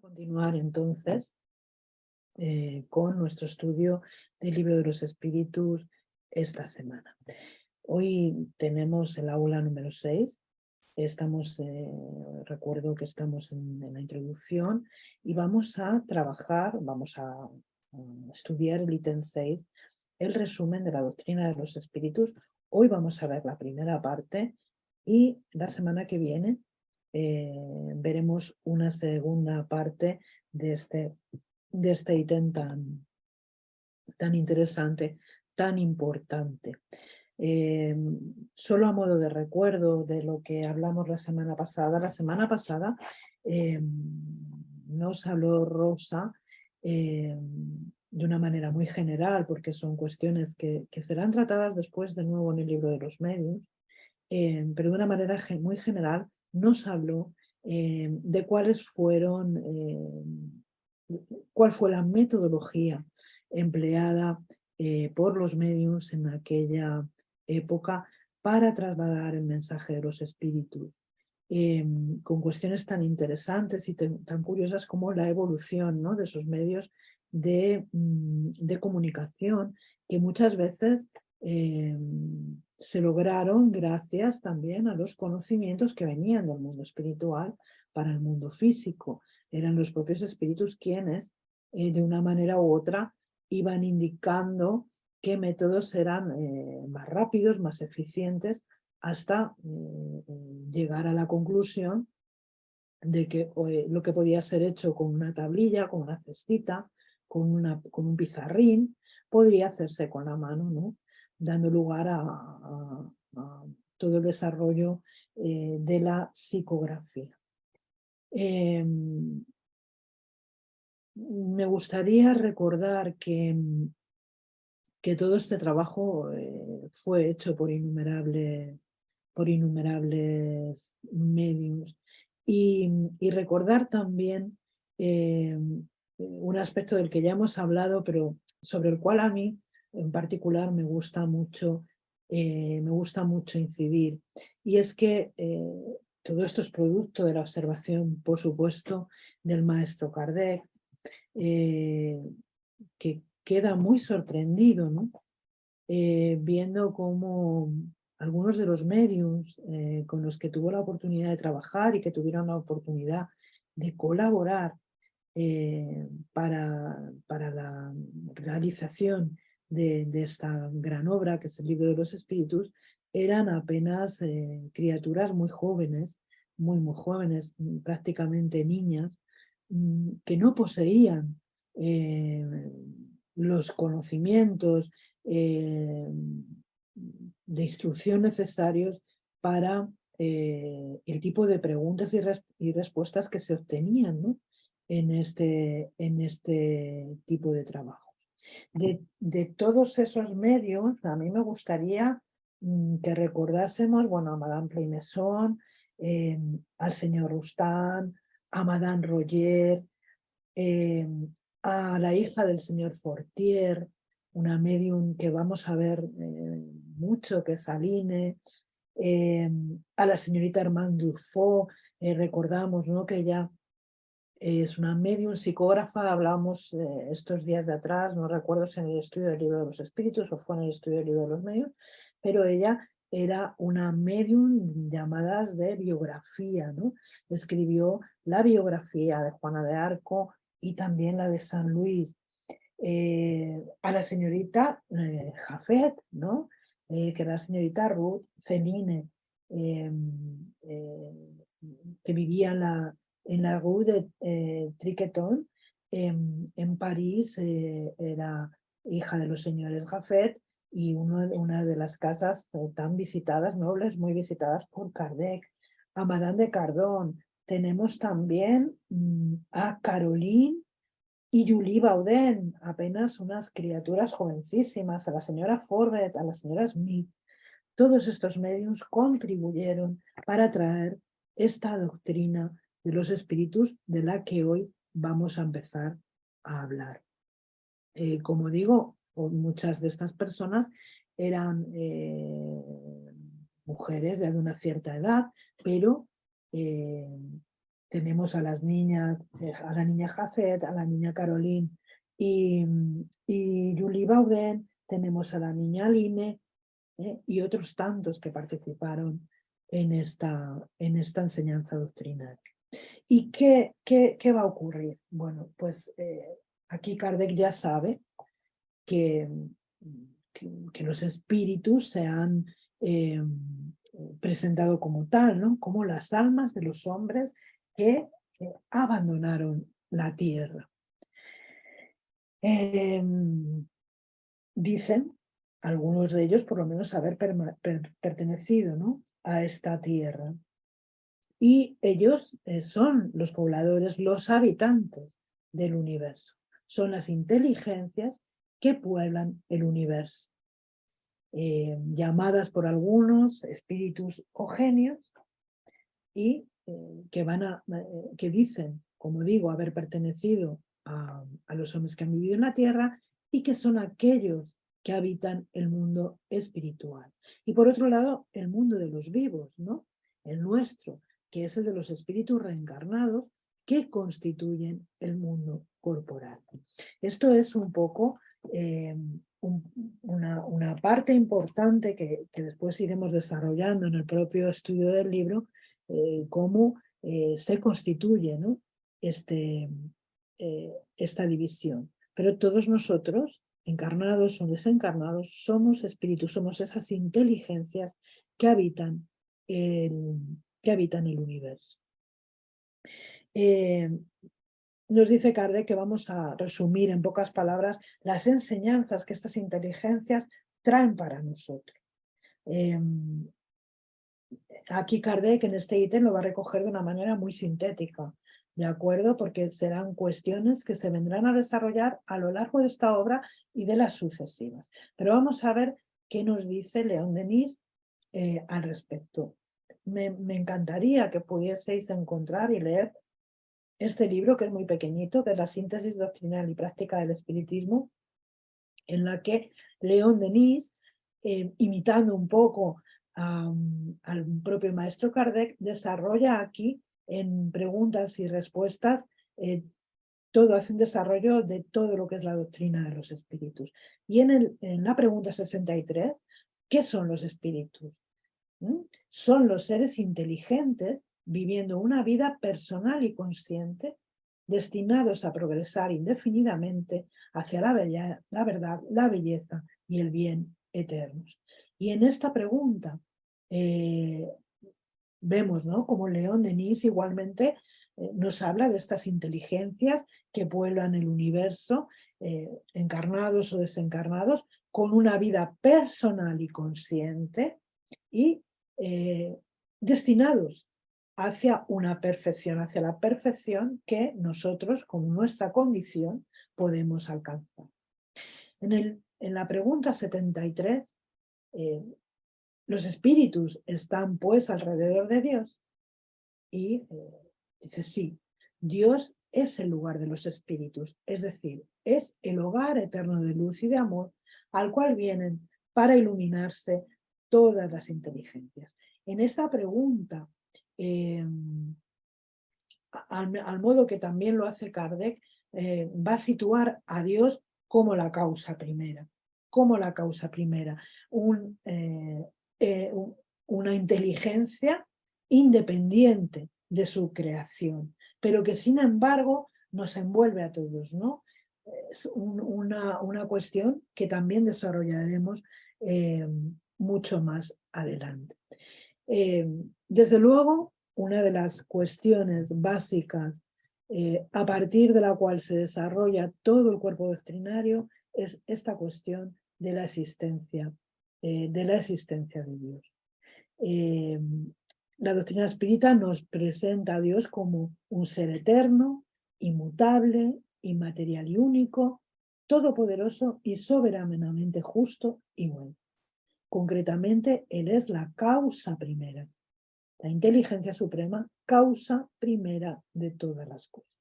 Continuar entonces con nuestro estudio del Libro de los Espíritus esta semana. Hoy tenemos el aula número 6. Recuerdo que estamos en la introducción y vamos a trabajar, vamos a estudiar el ítem 6, el resumen de la doctrina de los espíritus. Hoy vamos a ver la primera parte y la semana que viene veremos una segunda parte de este ítem tan interesante, tan importante. Solo a modo de recuerdo de lo que hablamos la semana pasada. La semana pasada nos habló Rosa de una manera muy general, porque son cuestiones que serán tratadas después de nuevo en el libro de los medios, pero de una manera muy general nos habló de cuál fue la metodología empleada por los medios en aquella época para trasladar el mensaje de los espíritus, con cuestiones tan interesantes y tan curiosas como la evolución, ¿no?, de esos medios de comunicación que muchas veces se lograron gracias también a los conocimientos que venían del mundo espiritual para el mundo físico. Eran los propios espíritus quienes, de una manera u otra, iban indicando qué métodos eran más rápidos, más eficientes, hasta llegar a la conclusión de que lo que podía ser hecho con una tablilla, con una cestita, con un pizarrín, podría hacerse con la mano, ¿no?, dando lugar a todo el desarrollo de la psicografía. Me gustaría recordar que todo este trabajo fue hecho por innumerables medios y recordar también un aspecto del que ya hemos hablado, pero sobre el cual a mí en particular me gusta mucho incidir, y es que todo esto es producto de la observación, por supuesto, del maestro Kardec, que queda muy sorprendido, ¿no?, viendo cómo algunos de los mediums con los que tuvo la oportunidad de trabajar y que tuvieron la oportunidad de colaborar para la realización de esta gran obra, que es el Libro de los Espíritus, eran apenas criaturas muy jóvenes, muy jóvenes, prácticamente niñas, que no poseían los conocimientos de instrucción necesarios para el tipo de preguntas y respuestas que se obtenían, ¿no?, en este tipo de trabajo. De todos esos medios, a mí me gustaría que recordásemos, bueno, a Madame Pleinesson, al señor Rostand, a Madame Royer, a la hija del señor Fortier, una medium que vamos a ver mucho, que es Aline, a la señorita Armand Dufaux, recordamos, ¿no?, que ella es una medium psicógrafa. Hablábamos estos días de atrás, no recuerdo si en el estudio del Libro de los Espíritus o fue en el estudio del Libro de los Medios, pero ella era una medium llamadas de biografía, ¿no? Escribió la biografía de Juana de Arco y también la de San Luis. A la señorita Jafet, ¿no?, que era la señorita Ruth Celine, que vivía en la rue de Triqueton, en París. Era hija de los señores Jafet y una de las casas tan visitadas, nobles, muy visitadas por Kardec. A Madame de Cardón. Tenemos también a Caroline y Julie Baudin, apenas unas criaturas jovencísimas, a la señora Forbet, a la señora Smith. Todos estos medios contribuyeron para traer esta doctrina de los espíritus de la que hoy vamos a empezar a hablar. Como digo, muchas de estas personas eran mujeres de una cierta edad, pero tenemos a las niñas, a la niña Jafet, a la niña Caroline y Julie Bauden, tenemos a la niña Aline y otros tantos que participaron en esta enseñanza doctrinaria. ¿Y qué va a ocurrir? Bueno, pues aquí Kardec ya sabe que los espíritus se han presentado como tal, ¿no? Como las almas de los hombres que abandonaron la tierra. Dicen algunos de ellos por lo menos haber pertenecido, ¿no?, a esta tierra. Y ellos son los pobladores, los habitantes del universo. Son las inteligencias que pueblan el universo. Llamadas por algunos espíritus o genios y que dicen, como digo, haber pertenecido a los hombres que han vivido en la tierra y que son aquellos que habitan el mundo espiritual. Y por otro lado, el mundo de los vivos, ¿no?, el nuestro, que es el de los espíritus reencarnados que constituyen el mundo corporal. Esto es un poco una parte importante que después iremos desarrollando en el propio estudio del libro, cómo se constituye, ¿no?, esta división. Pero todos nosotros, encarnados o desencarnados, somos espíritus, somos esas inteligencias que habitan el universo. Nos dice Kardec que vamos a resumir en pocas palabras las enseñanzas que estas inteligencias traen para nosotros. Aquí Kardec en este ítem lo va a recoger de una manera muy sintética, ¿de acuerdo? Porque serán cuestiones que se vendrán a desarrollar a lo largo de esta obra y de las sucesivas. Pero vamos a ver qué nos dice León Denis al respecto. Me encantaría que pudieseis encontrar y leer este libro, que es muy pequeñito, que es la síntesis doctrinal y práctica del espiritismo, en la que León Denis, imitando un poco al propio maestro Kardec, desarrolla aquí en preguntas y respuestas hace un desarrollo de todo lo que es la doctrina de los espíritus. Y en la pregunta 63, ¿qué son los espíritus? Son los seres inteligentes viviendo una vida personal y consciente, destinados a progresar indefinidamente hacia la verdad, la belleza y el bien eternos. Y en esta pregunta vemos, ¿no?, como León Denis igualmente nos habla de estas inteligencias que pueblan el universo, encarnados o desencarnados, con una vida personal y consciente y destinados hacia una perfección, hacia la perfección que nosotros, con nuestra condición, podemos alcanzar. En la pregunta 73, los espíritus están pues alrededor de Dios, y dice sí, Dios es el lugar de los espíritus, es decir, es el hogar eterno de luz y de amor al cual vienen para iluminarse todas las inteligencias. En esta pregunta, al modo que también lo hace Kardec, va a situar a Dios como la causa primera, una inteligencia independiente de su creación, pero que sin embargo nos envuelve a todos, ¿no? Es una cuestión que también desarrollaremos mucho más adelante. Desde luego, una de las cuestiones básicas a partir de la cual se desarrolla todo el cuerpo doctrinario es esta cuestión de la existencia de Dios. La doctrina espírita nos presenta a Dios como un ser eterno, inmutable, inmaterial y único, todopoderoso y soberanamente justo y bueno. Concretamente, Él es la causa primera, la inteligencia suprema, causa primera de todas las cosas.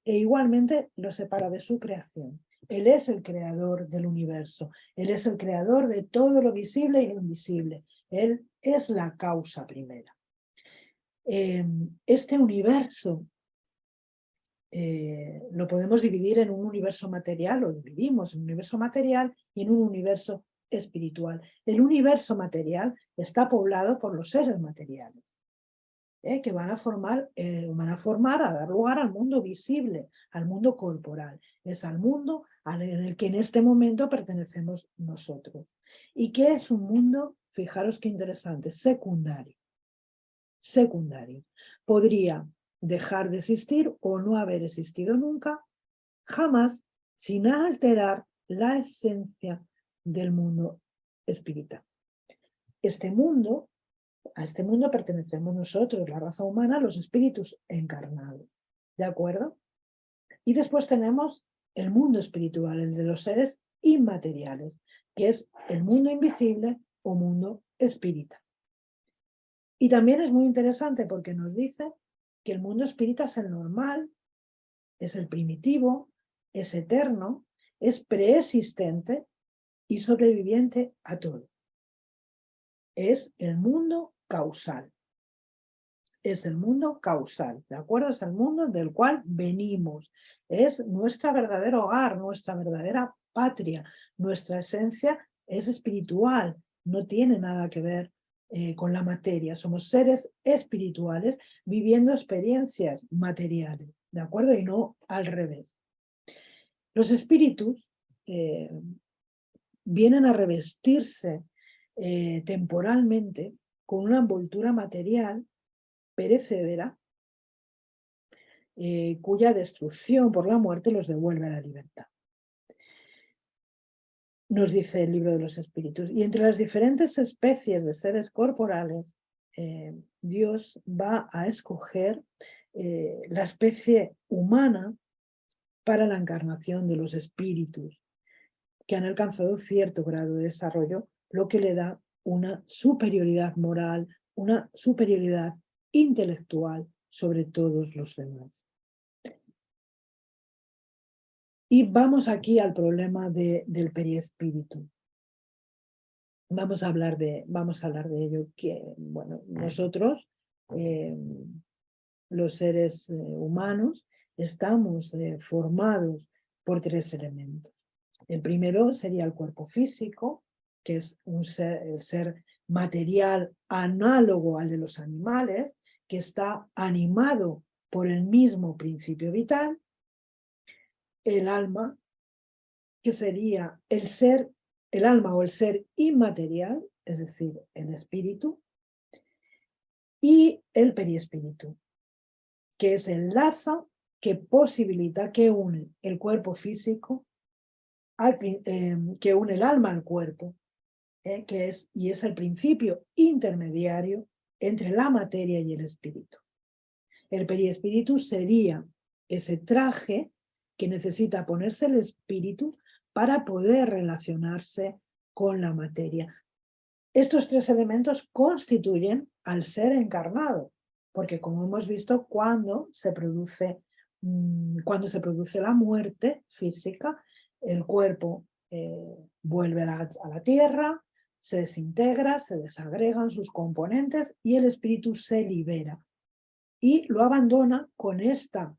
E igualmente lo separa de su creación. Él es el creador del universo, Él es el creador de todo lo visible y lo invisible. Él es la causa primera. Este universo lo podemos dividir en un universo material, lo dividimos en un universo material y en un universo espiritual. El universo material está poblado por los seres materiales, que van a formar, a dar lugar al mundo visible, al mundo corporal. Es al mundo en el que en este momento pertenecemos nosotros. ¿Y qué es un mundo? Fijaros qué interesante, secundario. Secundario. Podría dejar de existir o no haber existido nunca, jamás, sin alterar la esencia del mundo espiritual. A este mundo pertenecemos nosotros, la raza humana, los espíritus encarnados, ¿de acuerdo? Y después tenemos el mundo espiritual, el de los seres inmateriales, que es el mundo invisible o mundo espírita. Y también es muy interesante porque nos dice que el mundo espírita es el normal, es el primitivo, es eterno, es preexistente y sobreviviente a todo. Es el mundo causal. Es el mundo causal, ¿de acuerdo? Es el mundo del cual venimos. Es nuestro verdadero hogar, nuestra verdadera patria. Nuestra esencia es espiritual, no tiene nada que ver con la materia. Somos seres espirituales viviendo experiencias materiales, ¿de acuerdo? Y no al revés. Los espíritus vienen a revestirse temporalmente con una envoltura material perecedera, cuya destrucción por la muerte los devuelve a la libertad. Nos dice el libro de los espíritus. Y entre las diferentes especies de seres corporales, Dios va a escoger la especie humana para la encarnación de los espíritus, que han alcanzado cierto grado de desarrollo, lo que le da una superioridad moral, una superioridad intelectual sobre todos los demás. Y vamos aquí al problema del periespíritu. Vamos a hablar de ello, que bueno, nosotros, los seres humanos, estamos formados por tres elementos. El primero sería el cuerpo físico, que es el ser material análogo al de los animales, que está animado por el mismo principio vital. El alma, que sería el alma o el ser inmaterial, es decir, el espíritu, y el periespíritu, que es el lazo que posibilita, que une el cuerpo físico, que une el alma al cuerpo, y es el principio intermediario entre la materia y el espíritu. El periespíritu sería ese traje que necesita ponerse el espíritu para poder relacionarse con la materia. Estos tres elementos constituyen al ser encarnado, porque como hemos visto, cuando se produce la muerte física, el cuerpo vuelve a la tierra, se desintegra, se desagregan sus componentes y el espíritu se libera. Y lo abandona con este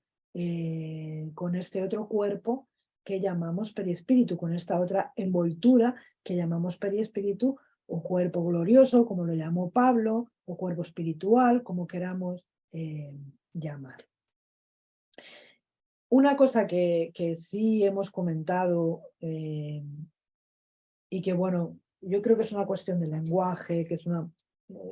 otro cuerpo que llamamos periespíritu, con esta otra envoltura que llamamos periespíritu, o cuerpo glorioso, como lo llamó Pablo, o cuerpo espiritual, como queramos llamar. Una cosa que sí hemos comentado y que, bueno, yo creo que es una cuestión de lenguaje, que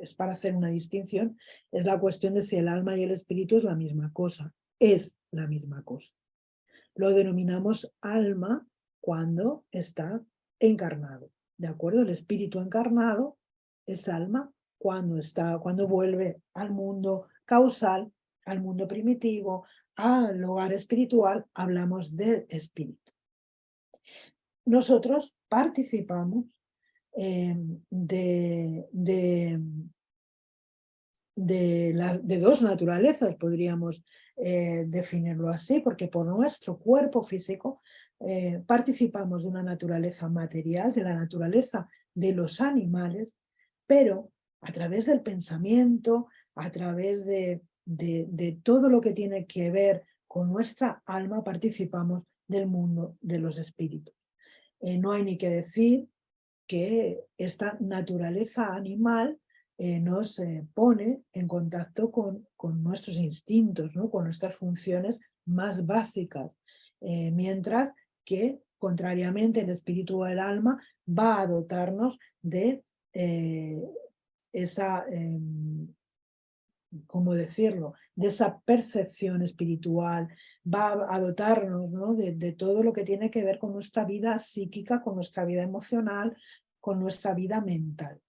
es para hacer una distinción, es la cuestión de si el alma y el espíritu es la misma cosa. Es la misma cosa. Lo denominamos alma cuando está encarnado, ¿de acuerdo? El espíritu encarnado es alma cuando vuelve al mundo causal, al mundo primitivo, al hogar espiritual, hablamos de espíritu. Nosotros participamos de dos naturalezas, podríamos definirlo así, porque por nuestro cuerpo físico participamos de una naturaleza material, de la naturaleza de los animales, pero a través del pensamiento, a través de todo lo que tiene que ver con nuestra alma, participamos del mundo de los espíritus. No hay ni que decir que esta naturaleza animal nos pone en contacto con nuestros instintos, ¿no? Con nuestras funciones más básicas, mientras que, contrariamente, el espíritu o el alma va a dotarnos de esa, ¿cómo decirlo?, de esa percepción espiritual, va a dotarnos, ¿no?, de todo lo que tiene que ver con nuestra vida psíquica, con nuestra vida emocional, con nuestra vida mental.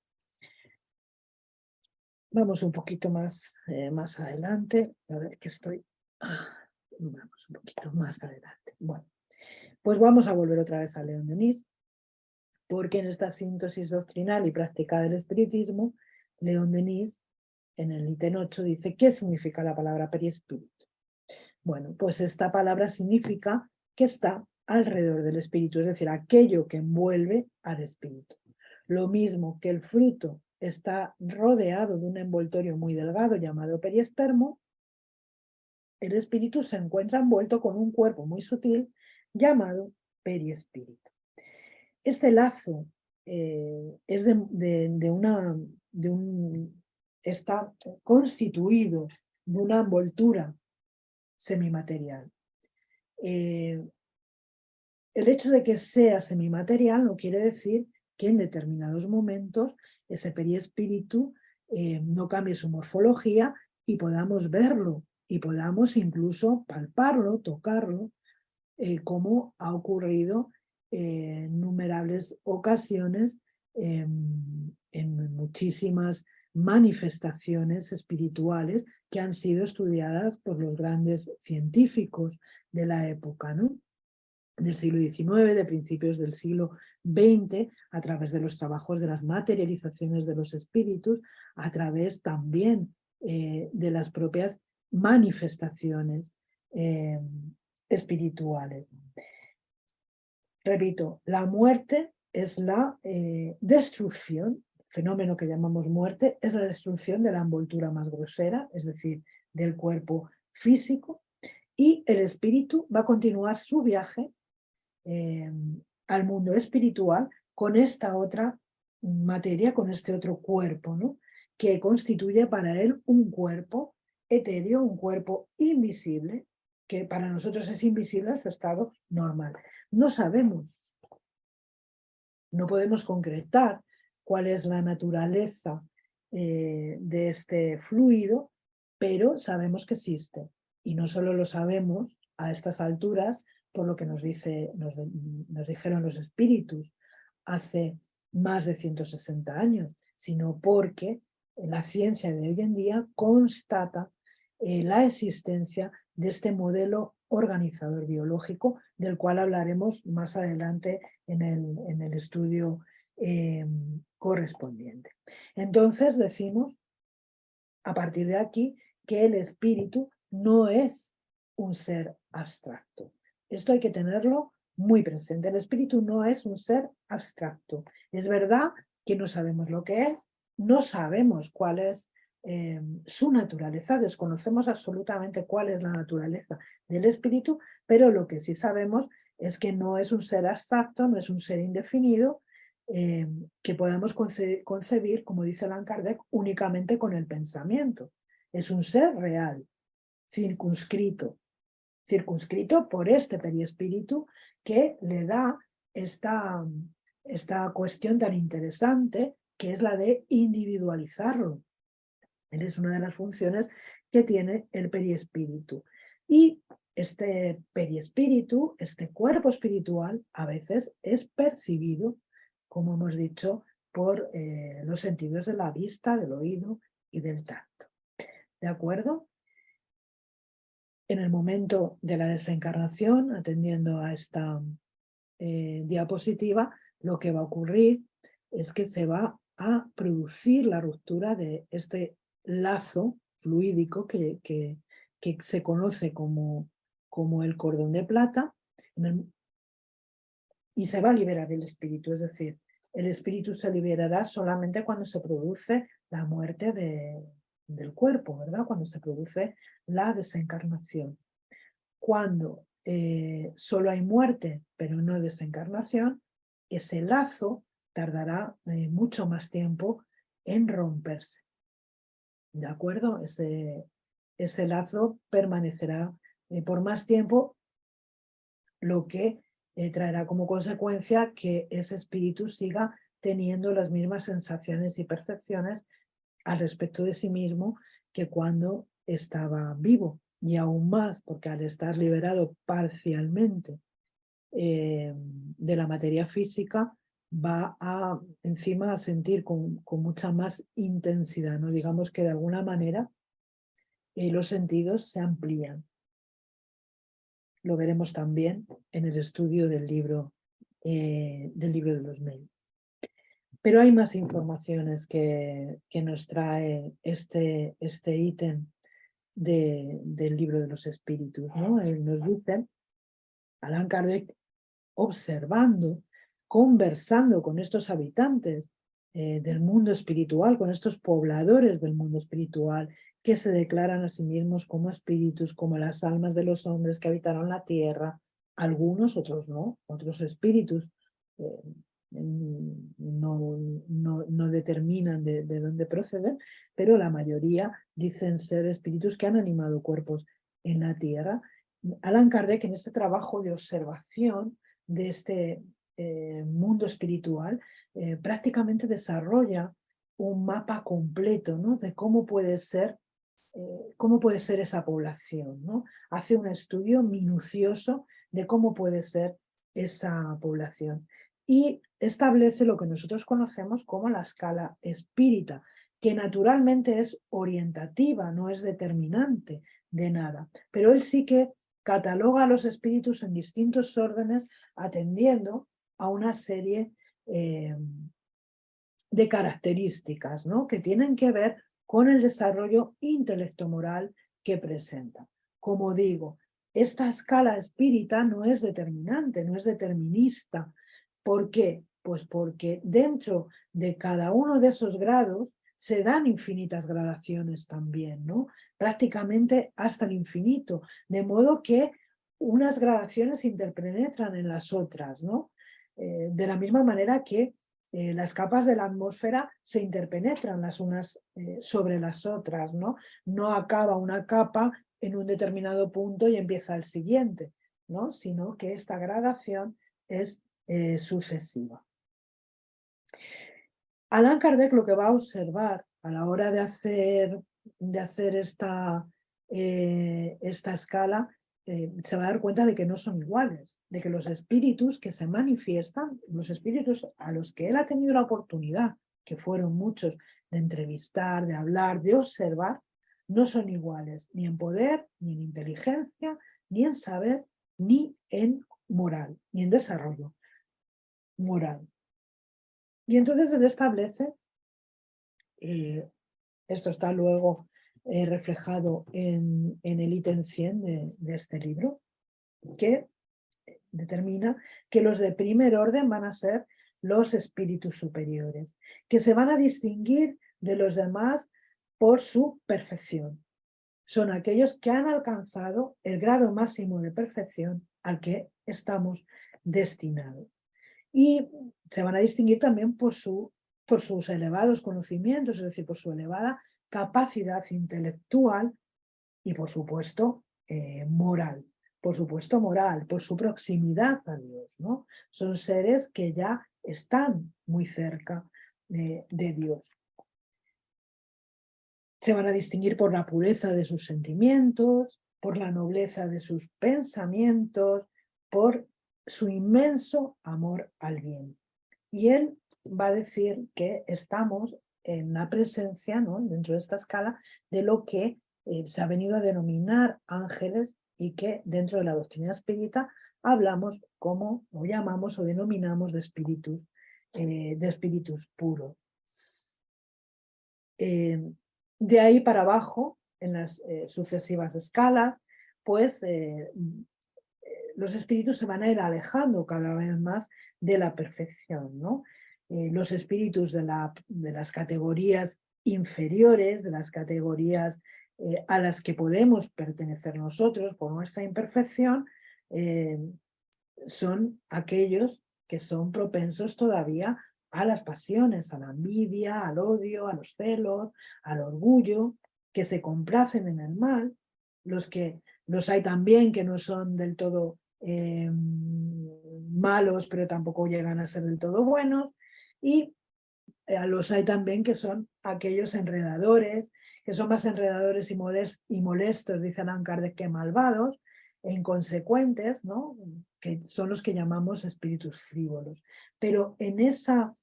Vamos un poquito más, más adelante, a ver que estoy... vamos un poquito más adelante. Bueno, pues vamos a volver otra vez a León Denis, porque en esta síntesis doctrinal y práctica del espiritismo, León Denis, en el ítem 8, dice ¿qué significa la palabra periespíritu? Bueno, pues esta palabra significa que está alrededor del espíritu, es decir, aquello que envuelve al espíritu. Lo mismo que el fruto está rodeado de un envoltorio muy delgado llamado periespermo, el espíritu se encuentra envuelto con un cuerpo muy sutil llamado periespíritu. Este lazo es está constituido de una envoltura semimaterial. El hecho de que sea semimaterial no quiere decir que en determinados momentos ese periespíritu no cambie su morfología y podamos verlo y podamos incluso palparlo, tocarlo, como ha ocurrido en innumerables ocasiones en muchísimas manifestaciones espirituales que han sido estudiadas por los grandes científicos de la época, ¿no?, del siglo XIX, de principios del siglo XX, a través de los trabajos de las materializaciones de los espíritus, a través también de las propias manifestaciones espirituales. Repito, la muerte es la destrucción, fenómeno que llamamos muerte, es la destrucción de la envoltura más grosera, es decir, del cuerpo físico, y el espíritu va a continuar su viaje al mundo espiritual con esta otra materia, con este otro cuerpo, ¿no?, que constituye para él un cuerpo etéreo, un cuerpo invisible, que para nosotros es invisible en su estado normal. No sabemos, no podemos concretar cuál es la naturaleza de este fluido, pero sabemos que existe. Y no solo lo sabemos a estas alturas, por lo que nos dijeron los espíritus hace más de 160 años, sino porque la ciencia de hoy en día constata la existencia de este modelo organizador biológico, del cual hablaremos más adelante en el estudio correspondiente. Entonces decimos, a partir de aquí, que el espíritu no es un ser abstracto. Esto hay que tenerlo muy presente. El espíritu no es un ser abstracto. Es verdad que no sabemos lo que es, no sabemos cuál es su naturaleza, desconocemos absolutamente cuál es la naturaleza del espíritu, pero lo que sí sabemos es que no es un ser abstracto, no es un ser indefinido, que podamos concebir, como dice Allan Kardec, únicamente con el pensamiento. Es un ser real, circunscrito por este periespíritu que le da esta cuestión tan interesante, que es la de individualizarlo. Es una de las funciones que tiene el periespíritu. Y este periespíritu, este cuerpo espiritual, a veces es percibido, como hemos dicho, por los sentidos de la vista, del oído y del tacto. ¿De acuerdo? En el momento de la desencarnación, atendiendo a esta diapositiva, lo que va a ocurrir es que se va a producir la ruptura de este lazo fluídico que se conoce como el cordón de plata, y se va a liberar el espíritu, es decir, el espíritu se liberará solamente cuando se produce la muerte del cuerpo, ¿verdad? Cuando se produce la desencarnación. Cuando solo hay muerte, pero no desencarnación, ese lazo tardará mucho más tiempo en romperse. ¿De acuerdo? Ese lazo permanecerá por más tiempo, lo que traerá como consecuencia que ese espíritu siga teniendo las mismas sensaciones y percepciones al respecto de sí mismo que cuando estaba vivo. Y aún más, porque al estar liberado parcialmente de la materia física, va a encima a sentir con mucha más intensidad, ¿no? Digamos que de alguna manera los sentidos se amplían. Lo veremos también en el estudio del libro de los medios. Pero hay más informaciones que nos trae este ítem del libro de los espíritus, ¿no? Nos dice Allan Kardec, observando, conversando con estos habitantes del mundo espiritual, con estos pobladores del mundo espiritual, que se declaran a sí mismos como espíritus, como las almas de los hombres que habitaron la tierra, algunos, otros no, otros espíritus no determinan de dónde proceden, pero la mayoría dicen ser espíritus que han animado cuerpos en la tierra. Allan Kardec, en este trabajo de observación de este mundo espiritual, prácticamente desarrolla un mapa completo, ¿no? De cómo puede ser esa población, ¿no? Hace un estudio minucioso de cómo puede ser esa población y establece lo que nosotros conocemos como la escala espírita, que naturalmente es orientativa, no es determinante de nada, pero él sí que cataloga a los espíritus en distintos órdenes atendiendo a una serie de características, ¿no? Que tienen que ver con el desarrollo intelecto-moral que presenta. Como digo, esta escala espírita no es determinante, no es determinista. ¿Por qué? Pues porque dentro de cada uno de esos grados se dan infinitas gradaciones también, ¿no? Prácticamente hasta el infinito, de modo que unas gradaciones se interpenetran en las otras, ¿no? De la misma manera que las capas de la atmósfera se interpenetran las unas sobre las otras, ¿no? No acaba una capa en un determinado punto y empieza el siguiente, ¿no? Sino que esta gradación es sucesiva. Allan Kardec lo que va a observar a la hora de hacer esta escala, se va a dar cuenta de que no son iguales, de que los espíritus que se manifiestan, los espíritus a los que él ha tenido la oportunidad, que fueron muchos, de entrevistar, de hablar, de observar, no son iguales, ni en poder, ni en inteligencia, ni en saber, ni en moral, ni en desarrollo moral. Y entonces él establece, esto está luego reflejado en el ítem 100 de este libro, que determina que los de primer orden van a ser los espíritus superiores, que se van a distinguir de los demás por su perfección. Son aquellos que han alcanzado el grado máximo de perfección al que estamos destinados. Y se van a distinguir también por sus elevados conocimientos, es decir, por su elevada capacidad intelectual y, por supuesto, moral. Por supuesto, moral, por su proximidad a Dios, ¿no? Son seres que ya están muy cerca de Dios. Se van a distinguir por la pureza de sus sentimientos, por la nobleza de sus pensamientos, por su inmenso amor al bien. Y él va a decir que estamos en la presencia, ¿no?, dentro de esta escala, de lo que se ha venido a denominar ángeles y que dentro de la doctrina espírita hablamos como, o llamamos o denominamos de espíritus puros. De ahí para abajo, en las sucesivas escalas, pues los espíritus se van a ir alejando cada vez más de la perfección, ¿no? Los espíritus de las categorías inferiores, de las categorías a las que podemos pertenecer nosotros por nuestra imperfección, son aquellos que son propensos todavía a las pasiones, a la envidia, al odio, a los celos, al orgullo, que se complacen en el mal. Los hay también que no son del todo malos, pero tampoco llegan a ser del todo buenos. Y los hay también que son aquellos enredadores, que son más enredadores y molestos, dice Allan Kardec, que malvados e inconsecuentes, ¿no? Que son los que llamamos espíritus frívolos. Pero en esa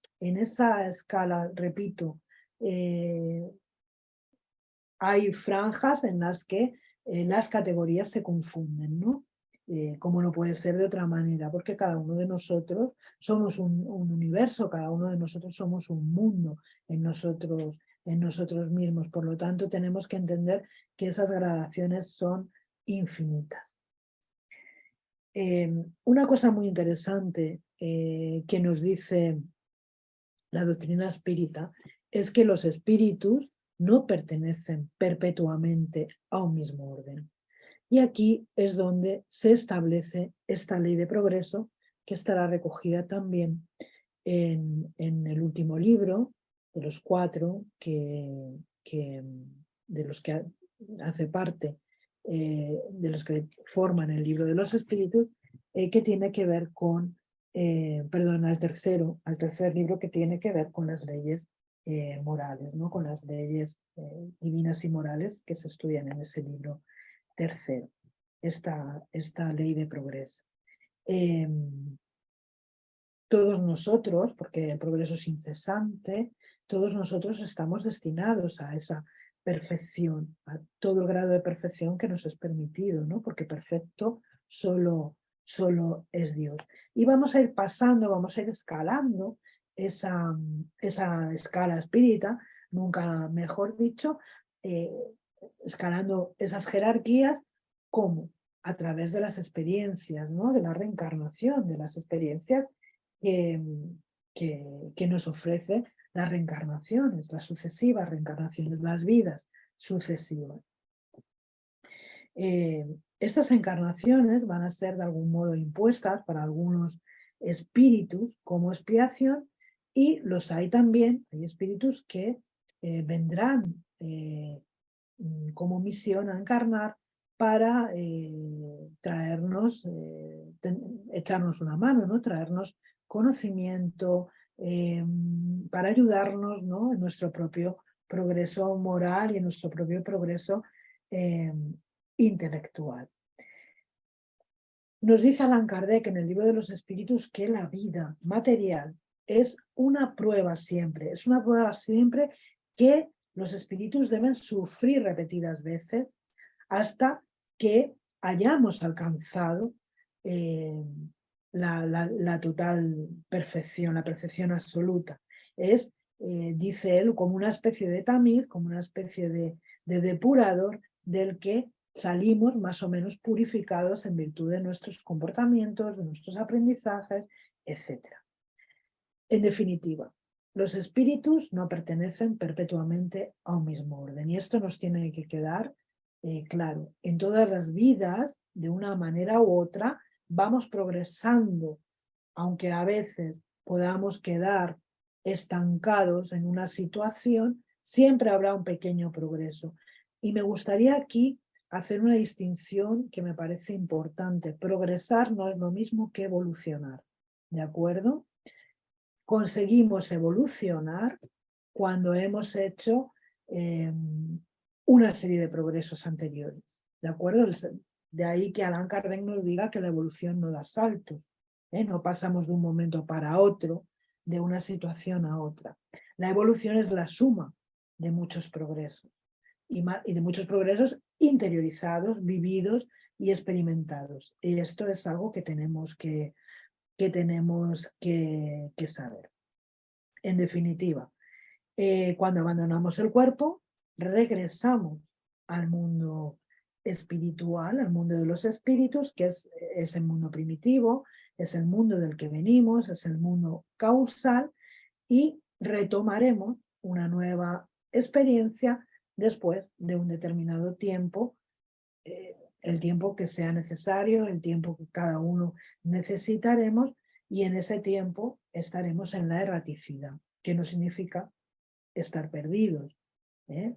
escala, repito, hay franjas en las que las categorías se confunden, ¿no? Como no puede ser de otra manera, porque cada uno de nosotros somos un universo, cada uno de nosotros somos un mundo en nosotros mismos. Por lo tanto, tenemos que entender que esas gradaciones son infinitas. Una cosa muy interesante que nos dice la doctrina espírita es que los espíritus no pertenecen perpetuamente a un mismo orden. Y aquí es donde se establece esta ley de progreso, que estará recogida también en el último libro de los 4 de los que hace parte, de los que forman el libro de los espíritus, que tiene que ver con, perdón, al tercer libro, que tiene que ver con las leyes morales, ¿no? Con las leyes divinas y morales que se estudian en ese libro tercero, esta ley de progreso. Todos nosotros, porque el progreso es incesante, todos nosotros estamos destinados a esa perfección, a todo el grado de perfección que nos es permitido, ¿no? Porque perfecto solo es Dios. Y vamos a ir pasando, vamos a ir escalando esa escala espírita, nunca mejor dicho, escalando esas jerarquías, ¿cómo? A través de las experiencias, ¿no? De la reencarnación, de las experiencias que nos ofrece las reencarnaciones, las sucesivas reencarnaciones, las vidas sucesivas. Estas encarnaciones van a ser de algún modo impuestas para algunos espíritus como expiación, y los hay también, hay espíritus que vendrán como misión a encarnar para traernos, echarnos una mano, ¿no? Traernos conocimiento, para ayudarnos, ¿no? En nuestro propio progreso moral y en nuestro propio progreso intelectual. Nos dice Allan Kardec en el libro de los espíritus que la vida material es una prueba siempre, que los espíritus deben sufrir repetidas veces hasta que hayamos alcanzado la total perfección, la perfección absoluta. Es, dice él, como una especie de tamiz, como una especie de depurador del que salimos más o menos purificados en virtud de nuestros comportamientos, de nuestros aprendizajes, etc. En definitiva, los espíritus no pertenecen perpetuamente a un mismo orden, y esto nos tiene que quedar claro. En todas las vidas, de una manera u otra, vamos progresando, aunque a veces podamos quedar estancados en una situación, siempre habrá un pequeño progreso. Y me gustaría aquí hacer una distinción que me parece importante. Progresar no es lo mismo que evolucionar, ¿de acuerdo? Conseguimos evolucionar cuando hemos hecho una serie de progresos anteriores, ¿de acuerdo? De ahí que Allan Kardec nos diga que la evolución no da saltos, no pasamos de un momento para otro, de una situación a otra. La evolución es la suma de muchos progresos, y de muchos progresos interiorizados, vividos y experimentados. Y esto es algo que tenemos que saber. En definitiva, cuando abandonamos el cuerpo, regresamos al mundo espiritual, al mundo de los espíritus, que es el mundo primitivo, es el mundo del que venimos, es el mundo causal, y retomaremos una nueva experiencia después de un determinado tiempo, el tiempo que sea necesario, el tiempo que cada uno necesitaremos, y en ese tiempo estaremos en la erraticidad, que no significa estar perdidos, ¿eh?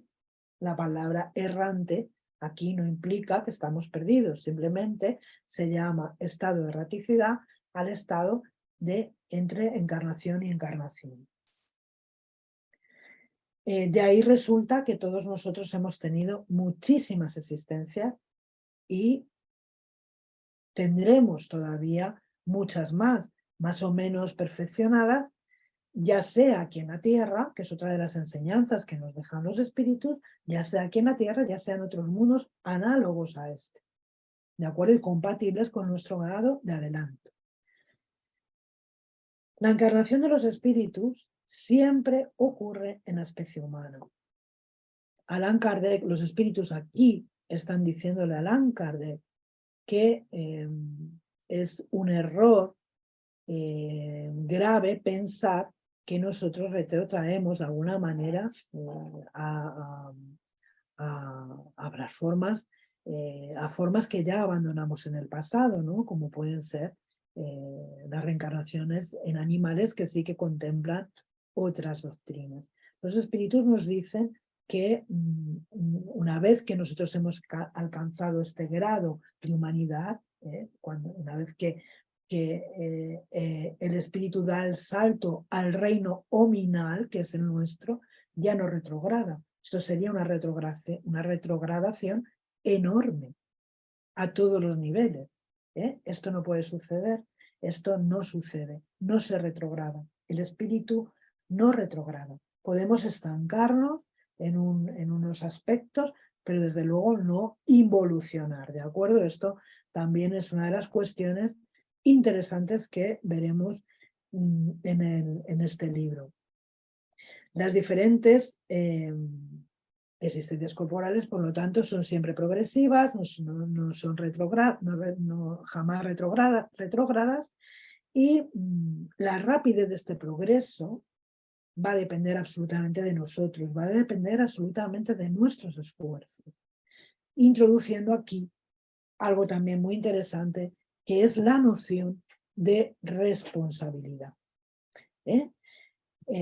La palabra errante aquí no implica que estamos perdidos, simplemente se llama estado de erraticidad al estado de entre encarnación y encarnación. De ahí resulta que todos nosotros hemos tenido muchísimas existencias y tendremos todavía muchas más o menos perfeccionadas, ya sea aquí en la Tierra, que es otra de las enseñanzas que nos dejan los espíritus, ya sea aquí en la Tierra, ya sea en otros mundos análogos a este, ¿de acuerdo? Y compatibles con nuestro grado de adelanto. La encarnación de los espíritus siempre ocurre en la especie humana. Allan Kardec, los espíritus aquí están diciéndole a Allan Kardec que es un error grave pensar que nosotros retrotraemos de alguna manera a las formas, a formas que ya abandonamos en el pasado, ¿no? Como pueden ser las reencarnaciones en animales que sí que contemplan otras doctrinas. Los espíritus nos dicen que una vez que nosotros hemos alcanzado este grado de humanidad, una vez que el espíritu da el salto al reino hominal, que es el nuestro, ya no retrograda. Esto sería una retrogradación enorme a todos los niveles. Esto no puede suceder, esto no sucede, no se retrograda. El espíritu no retrograda. Podemos estancarnos en unos aspectos, pero desde luego no involucionar, ¿de acuerdo? Esto también es una de las cuestiones interesantes que veremos en este libro. Las diferentes existencias corporales, por lo tanto, son siempre progresivas, no son jamás retrógradas, y la rapidez de este progreso va a depender absolutamente de nosotros, va a depender absolutamente de nuestros esfuerzos, introduciendo aquí algo también muy interesante, que es la noción de responsabilidad.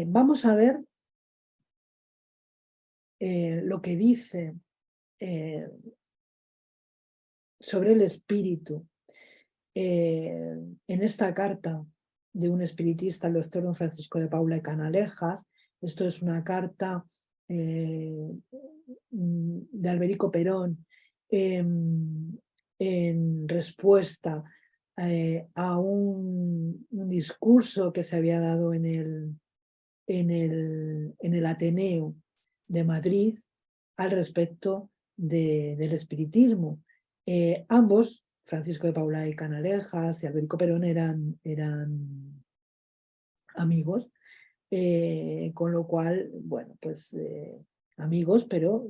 Vamos a ver lo que dice sobre el espíritu en esta carta de un espiritista, el doctor don Francisco de Paula y Canalejas. Esto es una carta de Alberico Perón en respuesta a un discurso que se había dado en el Ateneo de Madrid al respecto del espiritismo. Ambos, Francisco de Paula y Canalejas y Alberico Perón, eran amigos, con lo cual, bueno, pues amigos, pero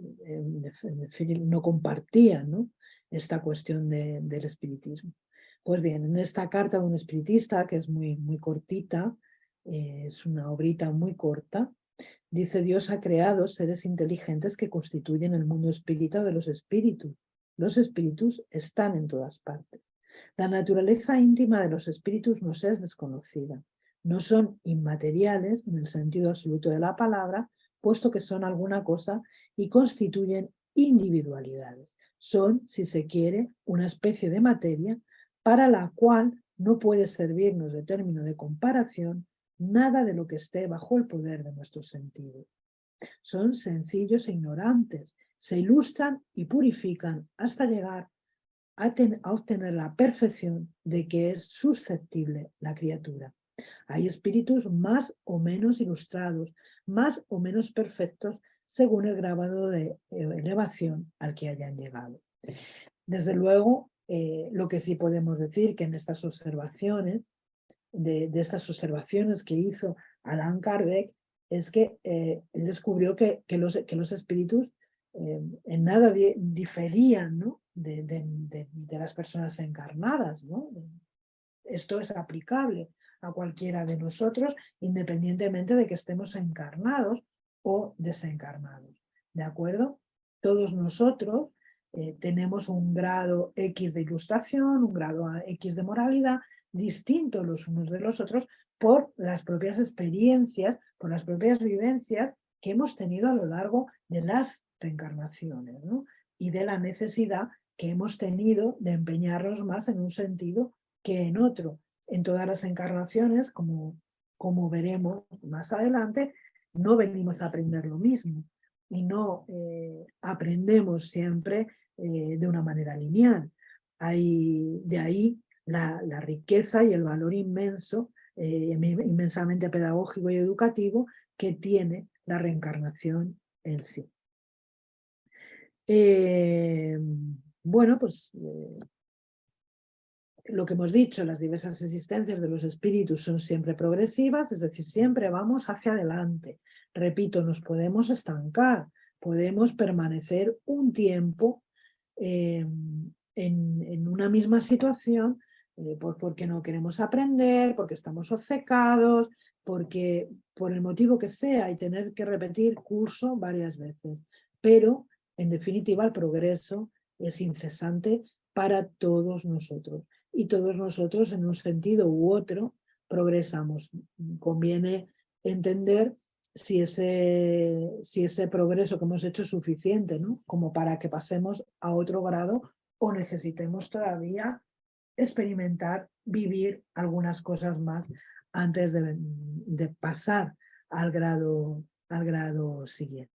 no compartían, ¿no?, esta cuestión del espiritismo. Pues bien, en esta carta de un espiritista, que es muy, muy cortita, es una obrita muy corta, dice: Dios ha creado seres inteligentes que constituyen el mundo espírita de los espíritus. Los espíritus están en todas partes. La naturaleza íntima de los espíritus nos es desconocida. No son inmateriales en el sentido absoluto de la palabra, puesto que son alguna cosa y constituyen individualidades. Son, si se quiere, una especie de materia para la cual no puede servirnos de término de comparación nada de lo que esté bajo el poder de nuestros sentidos. Son sencillos e ignorantes, se ilustran y purifican hasta llegar a obtener la perfección de que es susceptible la criatura. Hay espíritus más o menos ilustrados, más o menos perfectos, según el grado de elevación al que hayan llegado. Desde luego, lo que sí podemos decir que en estas observaciones, de estas observaciones que hizo Allan Kardec, es que él descubrió que los espíritus en nada diferían, ¿no?, de las personas encarnadas, ¿no? Esto es aplicable a cualquiera de nosotros, independientemente de que estemos encarnados o desencarnados. ¿De acuerdo? Todos nosotros tenemos un grado X de ilustración, un grado X de moralidad, distintos los unos de los otros por las propias experiencias, por las propias vivencias que hemos tenido a lo largo de las reencarnaciones, ¿no? Y de la necesidad que hemos tenido de empeñarnos más en un sentido que en otro. En todas las encarnaciones, como veremos más adelante, no venimos a aprender lo mismo y no aprendemos siempre de una manera lineal. De ahí la riqueza y el valor inmenso, inmensamente pedagógico y educativo que tiene la reencarnación en sí. Bueno, pues lo que hemos dicho, las diversas existencias de los espíritus son siempre progresivas, es decir, siempre vamos hacia adelante. Repito, nos podemos estancar, podemos permanecer un tiempo en una misma situación porque no queremos aprender, porque estamos obcecados, porque por el motivo que sea y tener que repetir curso varias veces. Pero, en definitiva, el progreso es incesante para todos nosotros. Y todos nosotros, en un sentido u otro, progresamos. Conviene entender si ese progreso que hemos hecho es suficiente, ¿no? Como para que pasemos a otro grado o necesitemos todavía experimentar, vivir algunas cosas más antes de pasar al grado siguiente.